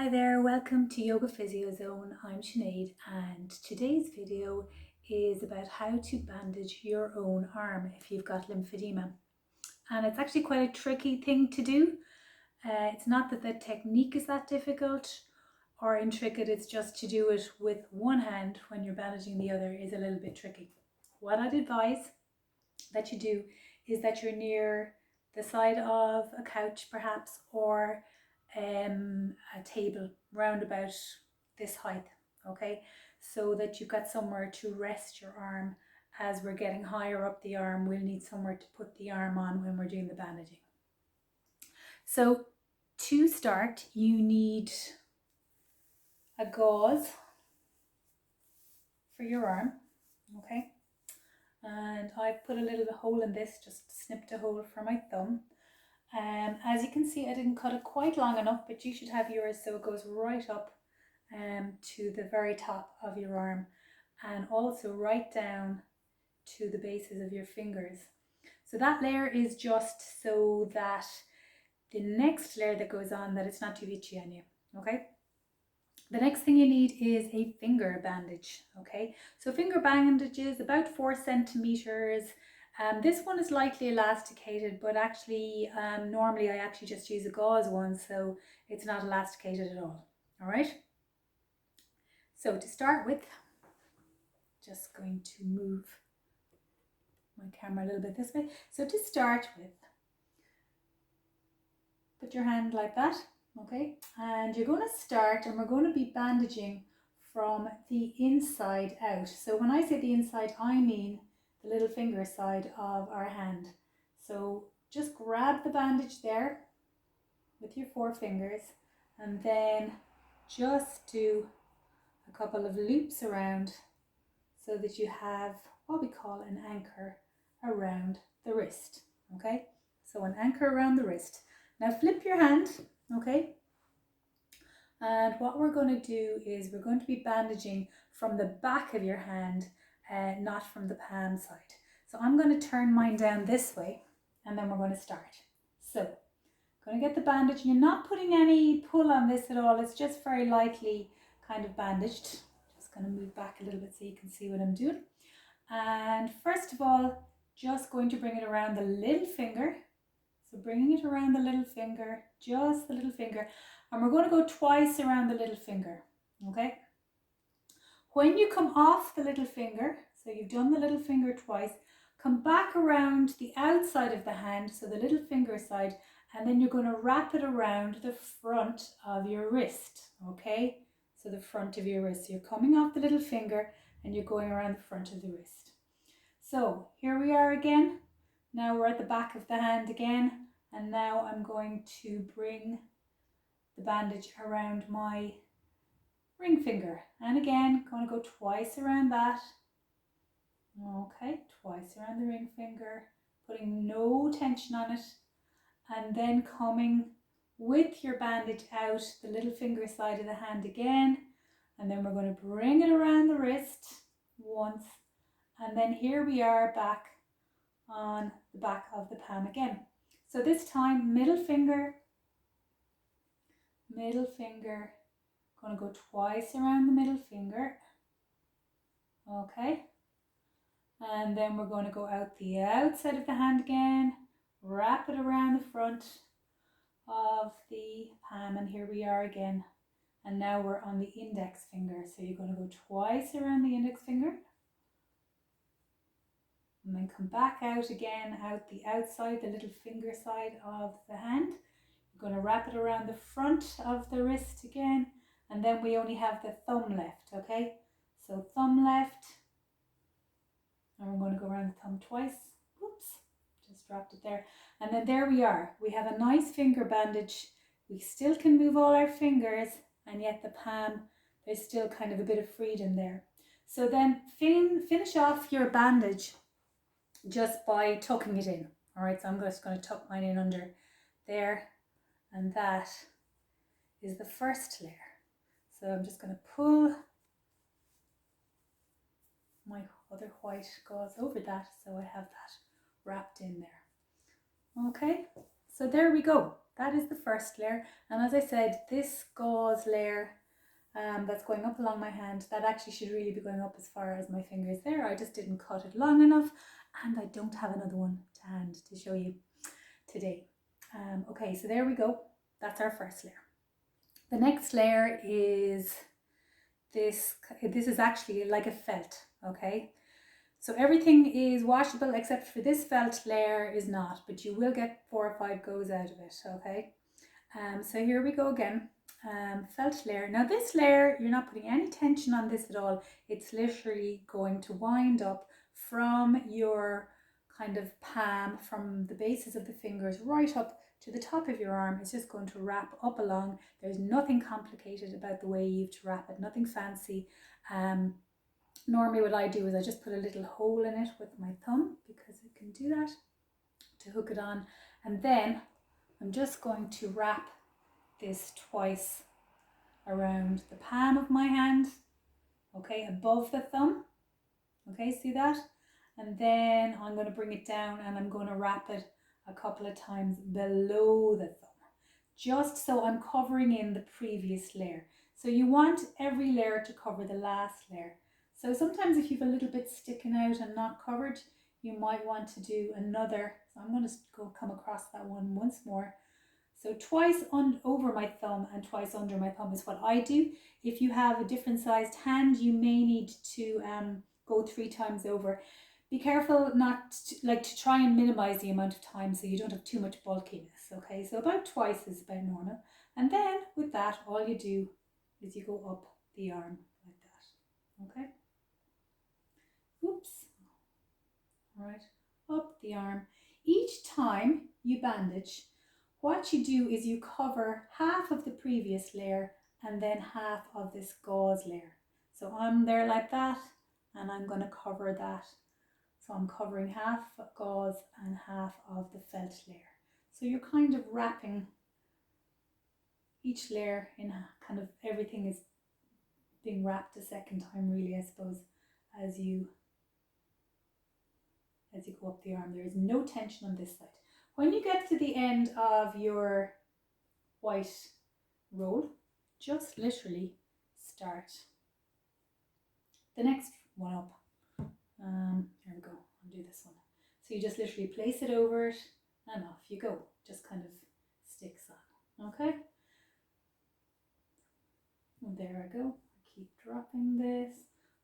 Hi there, welcome to Yogaphysiozone. I'm Sinead and today's video is about how to bandage your own arm if you've got lymphedema. And it's actually quite a tricky thing to do. It's not that the technique is that difficult or intricate, it's just to do it with one hand when you're bandaging the other is a little bit tricky. What I'd advise that you do is that you're near the side of a couch perhaps, or a table round about this height, okay, so that you've got somewhere to rest your arm. As we're getting higher up the arm, we'll need somewhere to put the arm on when we're doing the bandaging. So to start, you need a gauze for your arm, okay, and I've put a little hole in this, just snipped a hole for my thumb. As you can see, I didn't cut it quite long enough, but you should have yours so it goes right up to the very top of your arm, and also right down to the bases of your fingers. So that layer is just so that the next layer that goes on, that it's not too itchy on you, okay? The next thing you need is a finger bandage, okay? So finger bandages about 4 centimeters. This one is lightly elasticated, but actually normally I actually just use a gauze one, so it's not elasticated at all right? So to start with, just going to move my camera a little bit this way. So to start with, put your hand like that, okay? And you're going to start, and we're going to be bandaging from the inside out. So when I say the inside, I mean the little finger side of our hand. So just grab the bandage there with your 4 fingers, and then just do a couple of loops around so that you have what we call an anchor around the wrist, okay? So an anchor around the wrist. Now flip your hand, okay? And what we're going to do is we're going to be bandaging from the back of your hand, not from the palm side. So I'm going to turn mine down this way, and then we're going to start. So going to get the bandage. You're not putting any pull on this at all. It's just very lightly kind of bandaged. Just going to move back a little bit so you can see what I'm doing. And first of all, just going to bring it around the little finger. So bringing it around the little finger, just the little finger. And we're going to go twice around the little finger, okay? When you come off the little finger, so you've done the little finger twice, come back around the outside of the hand, so the little finger side, and then you're going to wrap it around the front of your wrist, okay? So the front of your wrist. So you're coming off the little finger and you're going around the front of the wrist. So here we are again. Now we're at the back of the hand again, and now I'm going to bring the bandage around my ring finger, and again going to go twice around that. Okay, twice around the ring finger, putting no tension on it, and then coming with your bandage out the little finger side of the hand again, and then we're going to bring it around the wrist once, and then here we are back on the back of the palm again. So this time middle finger, going to go twice around the middle finger, okay, and then we're going to go out the outside of the hand again, wrap it around the front of the palm, and here we are again, and now we're on the index finger. So you're going to go twice around the index finger, and then come back out again, out the outside, the little finger side of the hand. You're going to wrap it around the front of the wrist again, and then we only have the thumb left, okay? So thumb left, and we're going to go around the thumb twice. Oops, just dropped it there. And then there we are. We have a nice finger bandage. We still can move all our fingers, and yet the palm, there's still kind of a bit of freedom there. So then finish off your bandage just by tucking it in. All right, so I'm just going to tuck mine in under there, and that is the first layer. So I'm just going to pull my other white gauze over that, so I have that wrapped in there. Okay, so there we go. that is the first layer. And as I said, this gauze layer that's going up along my hand, that actually should really be going up as far as my fingers there. I just didn't cut it long enough, and I don't have another one to hand to show you today. Okay, so there we go. That's our first layer. The next layer is this is actually like a felt, okay? So everything is washable except for this felt layer is not, but you will get 4 or 5 goes out of it, okay? So here we go again, felt layer. Now this layer, you're not putting any tension on this at all. It's literally going to wind up from your kind of palm, from the bases of the fingers right up to the top of your arm. It's just going to wrap up along. There's nothing complicated about the way you have to wrap it, nothing fancy. Normally what I do is I just put a little hole in it with my thumb, because I can do that, to hook it on. And then I'm just going to wrap this twice around the palm of my hand, okay, above the thumb, okay, see that? And then I'm going to bring it down and I'm going to wrap it a couple of times below the thumb, just so I'm covering in the previous layer. So you want every layer to cover the last layer. So sometimes if you have a little bit sticking out and not covered, you might want to do another. So I'm going to come across that one once more. So twice over my thumb and twice under my thumb is what I do. If you have a different sized hand, you may need to go 3 times over. Be careful not to try and minimize the amount of time so you don't have too much bulkiness, okay? So about twice is about normal. And then with that, all you do is you go up the arm like that, okay? Oops. All right, up the arm. Each time you bandage, what you do is you cover half of the previous layer and then half of this gauze layer. So I'm there like that, and I'm going to cover that. So I'm covering half gauze and half of the felt layer. So you're kind of wrapping each layer in kind of everything is being wrapped a second time, really, I suppose, as you go up the arm. There is no tension on this side. When you get to the end of your white roll, just literally start the next one up. Here we go, I'll do this one. So you just literally place it over it and off you go. Just kind of sticks on, okay? And there I go. I keep dropping this.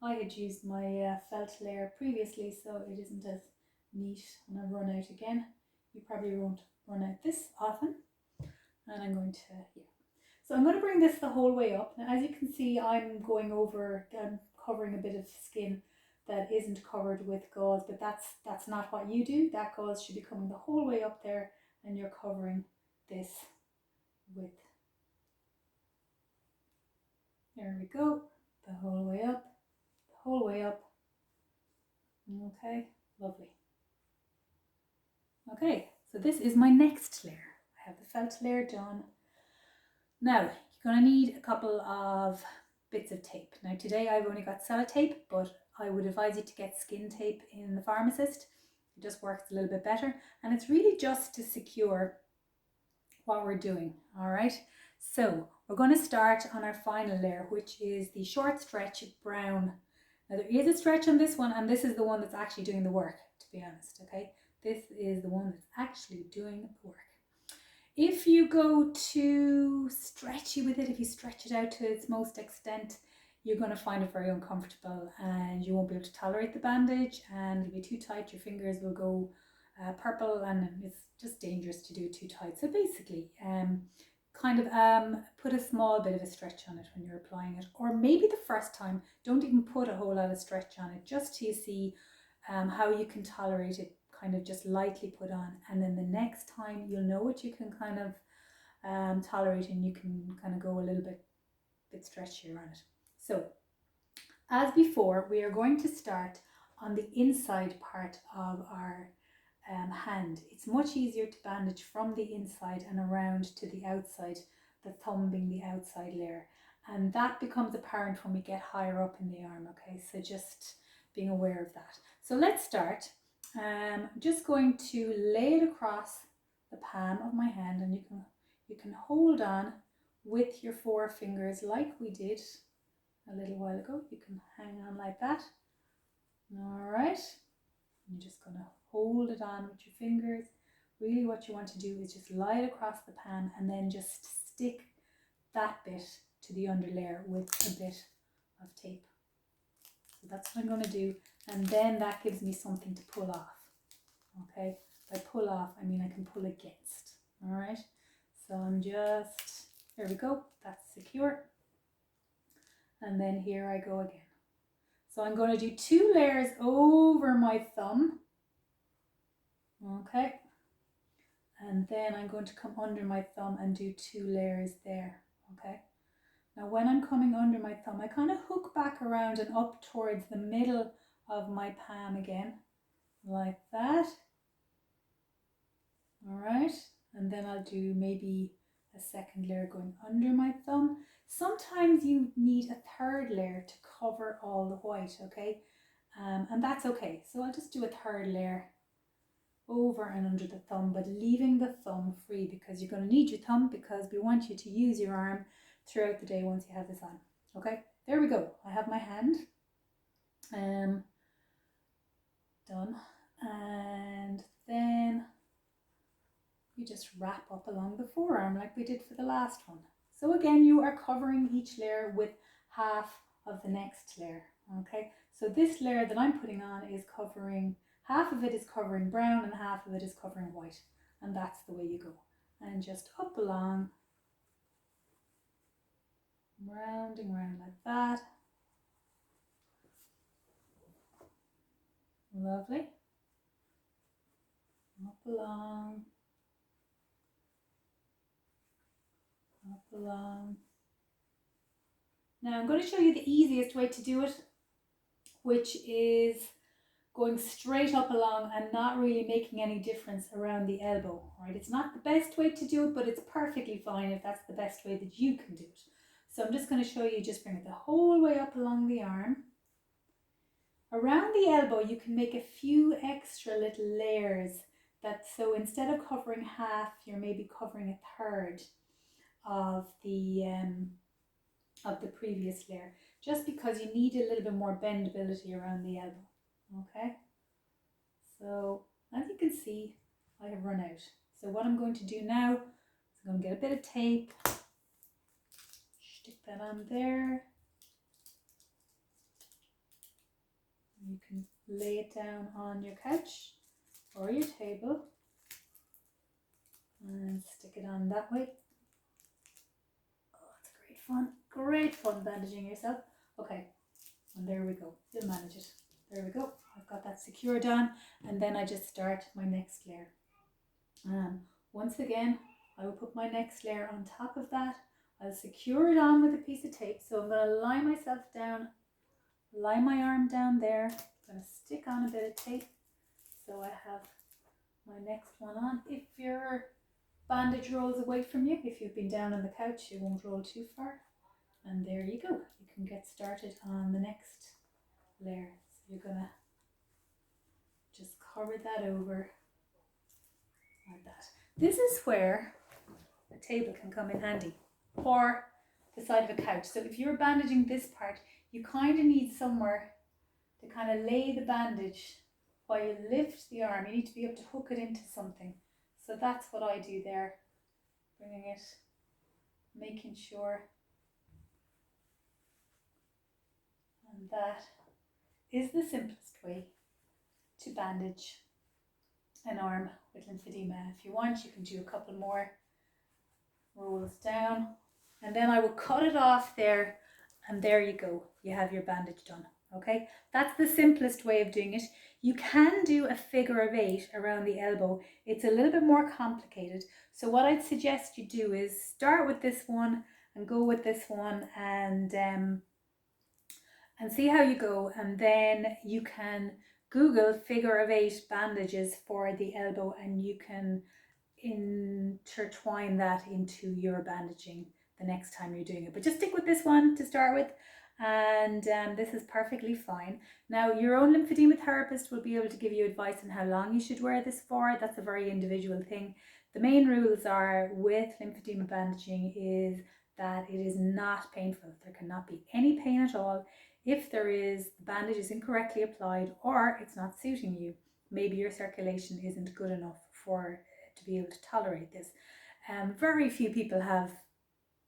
I had used my felt layer previously, so it isn't as neat when I run out again. You probably won't run out this often. And I'm going to, So I'm going to bring this the whole way up. Now, as you can see, I'm going over, I'm covering a bit of skin that isn't covered with gauze, but that's not what you do. That gauze should be coming the whole way up there, and you're covering this with, there we go, the whole way up, the whole way up. Okay, lovely. Okay, so this is my next layer. I have the felt layer done. Now, you're going to need a couple of bits of tape. Now today I've only got sellotape, but I would advise you to get skin tape in the pharmacist. It just works a little bit better, and it's really just to secure what we're doing, all right? So we're going to start on our final layer, which is the short stretch brown. Now there is a stretch on this one, and this is the one that's actually doing the work, to be honest, okay? This is the one that's actually doing the work. If you go too stretchy with it, if you stretch it out to its most extent, you're going to find it very uncomfortable and you won't be able to tolerate the bandage, and it'll be too tight. Your fingers will go purple, and it's just dangerous to do it too tight. So basically, put a small bit of a stretch on it when you're applying it, or maybe the first time, don't even put a whole lot of stretch on it, just to see how you can tolerate it. Kind of just lightly put on, and then the next time you'll know what you can kind of tolerate, and you can kind of go a little bit stretchier on it. So as before, we are going to start on the inside part of our hand. It's much easier to bandage from the inside and around to the outside, the thumb being the outside layer, and that becomes apparent when we get higher up in the arm, okay? So just being aware of that. So let's start. I'm just going to lay it across the palm of my hand, and you can hold on with your forefingers like we did a little while ago. You can hang on like that. All right. You're just going to hold it on with your fingers. Really what you want to do is just lie it across the pan and then just stick that bit to the under layer with a bit of tape. So that's what I'm going to do, and then that gives me something to pull off. Okay, by pull off I mean I can pull against. All right, so I'm just, there we go, that's secure, and then here I go again. So I'm going to do 2 layers over my thumb. Okay, and then I'm going to come under my thumb and do 2 layers there. Okay, now when I'm coming under my thumb, I kind of hook back around and up towards the middle of my palm again, like that. All right, and then I'll do maybe a second layer going under my thumb. Sometimes you need a 3rd layer to cover all the white, okay? And that's okay. So I'll just do a 3rd layer over and under the thumb, but leaving the thumb free, because you're going to need your thumb, because we want you to use your arm throughout the day once you have this on. Okay, there we go. I have my hand done, and then you just wrap up along the forearm like we did for the last one. So again, you are covering each layer with half of the next layer. Okay, so this layer that I'm putting on is covering, half of it is covering brown and half of it is covering white, and that's the way you go. And just up along, rounding round like that. Lovely. Up along, up along. Now I'm going to show you the easiest way to do it, which is going straight up along and not really making any difference around the elbow, right? It's not the best way to do it, but it's perfectly fine if that's the best way that you can do it. So I'm just going to show you, just bring it the whole way up along the arm. Around the elbow, you can make a few extra little layers, that so instead of covering half, you're maybe covering a 3rd of the previous layer, just because you need a little bit more bendability around the elbow. Okay, so as you can see, I have run out. So what I'm going to do now is I'm going to get a bit of tape, stick that on there. You can lay it down on your couch or your table and stick it on that way. Oh, it's great fun bandaging yourself. Okay, and there we go, you'll manage it. There we go, I've got that secured on, and then I just start my next layer. Once again, I will put my next layer on top of that. I'll secure it on with a piece of tape. So I'm going to lie myself down, lie my arm down there. I'm going to stick on a bit of tape so I have my next one on. If your bandage rolls away from you, if you've been down on the couch, it won't roll too far. And there you go, you can get started on the next layer. So you're going to just cover that over like that. This is where a table can come in handy, or the side of a couch. So if you're bandaging this part, you kind of need somewhere to kind of lay the bandage while you lift the arm. You need to be able to hook it into something. So that's what I do there, bringing it, making sure. And that is the simplest way to bandage an arm with lymphoedema. If you want, you can do a couple more rolls down, and then I will cut it off there, and there you go, you have your bandage done. Okay, that's the simplest way of doing it. You can do a figure of 8 around the elbow. It's a little bit more complicated. So what I'd suggest you do is start with this one and go with this one, and see how you go, and then you can Google figure of 8 bandages for the elbow, and you can intertwine that into your bandaging the next time you're doing it. But just stick with this one to start with, and this is perfectly fine. Now, your own lymphoedema therapist will be able to give you advice on how long you should wear this for. That's a very individual thing. The main rules are with lymphedema bandaging is that it is not painful. There cannot be any pain at all. If there is, the bandage is incorrectly applied or it's not suiting you. Maybe your circulation isn't good enough to be able to tolerate this. Very few people have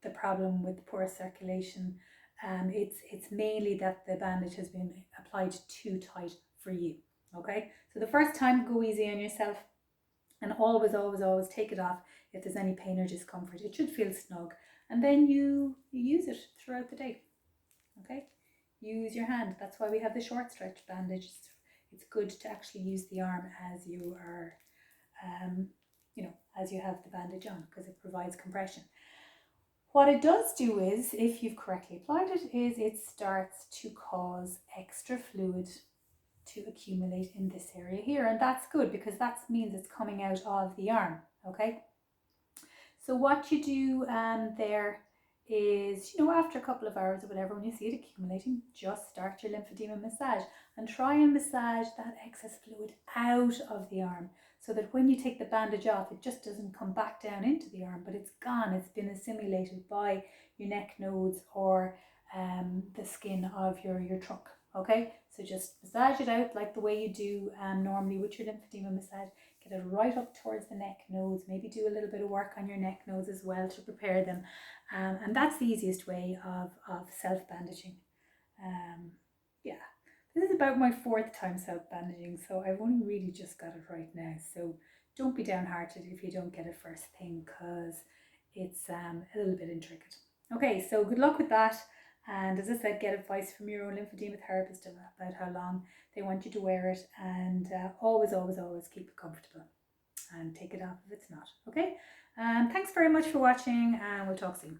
the problem with poor circulation. It's mainly that the bandage has been applied too tight for you. Okay, so the first time, go easy on yourself, and always, always, always take it off if there's any pain or discomfort. It should feel snug, and then you use it throughout the day. Okay, use your hand. That's why we have the short stretch bandage. It's good to actually use the arm as you are, as you have the bandage on, because it provides compression. What it does do is, if you've correctly applied it, is it starts to cause extra fluid to accumulate in this area here, and that's good because that means it's coming out of the arm. Okay, so what you do there is, after a couple of hours or whatever, when you see it accumulating, just start your lymphedema massage and try and massage that excess fluid out of the arm, so that when you take the bandage off, it just doesn't come back down into the arm, but it's gone. It's been assimilated by your neck nodes or the skin of your trunk. Okay, so just massage it out like the way you do normally with your lymphedema massage. Get it right up towards the neck nodes. Maybe do a little bit of work on your neck nodes as well to prepare them. And that's the easiest way of self-bandaging. Yeah, this is about my 4th time self-bandaging, so I've only really just got it right now. So don't be downhearted if you don't get it first thing, because it's a little bit intricate. Okay, so good luck with that. And as I said, get advice from your own lymphedema therapist about how long they want you to wear it, and always, always, always keep it comfortable and take it off if it's not. Okay, thanks very much for watching, and we'll talk soon.